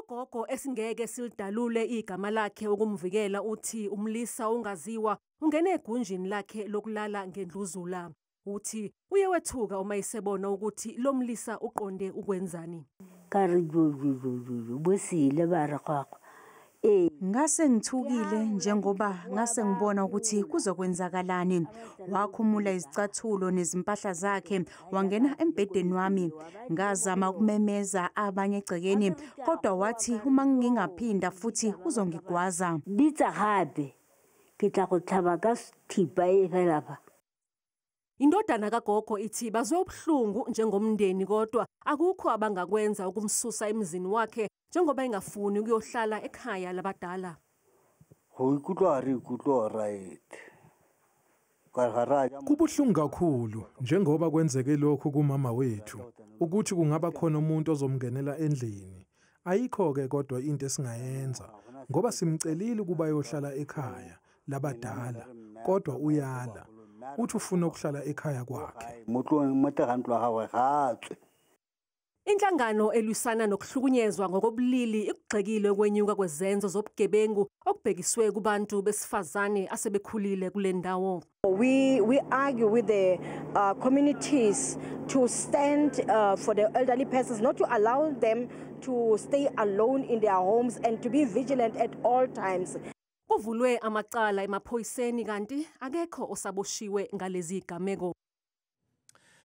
Ugogo esingeke silidalule igama lakhe ukumvikela uthi uMlisa ungaziwa ungene egunjini lakhe lokulala ngendluzula. Uthi uyewethuka uma isebona ukuthi lo Mlisa uqonde ukwenzani. Ngase ngithukile njengoba ngase ngibona ukuthi kuzokwenzakalani. Wakhumula izicathulo nezimpahla zakhe wangena embhedeni wami. Ngazama ukumemeza abanye egcekeni kodwa wathi uma ngingaphinda futhi uzongigwaza. Indodana kagogo ithi bazwe ubuhlungu njengomndeni kodwa akukho abangakwenza ukumsusa emzini wakhe njengoba engafuni ukuyohlala ekhaya labadala. Kubuhlungu kakhulu njengoba kwenzeke lokhu kumama wethu ukuthi kungaba khona umuntu ozomngenela endlini. Ayikho ke kodwa into esingayenza ngoba simcelile ukuba yohlala ekhaya labadala kodwa uyala. Uthi ufuna ukuhlala ekhaya kwakhe. Inhlangano elwisana nokuhlukunyezwa ngokobulili ikugxekile ukwenyuka kwezenzo zobugebengu okubhekiswe kubantu besifazane asebekhulile kule ndawo. We argue with the communities to stand for the elderly persons, not to allow them to stay alone in their homes and to be vigilant at all times. Kuvulwe amacala emaphoyiseni kanti akekho osaboshiwe ngalezi gameko.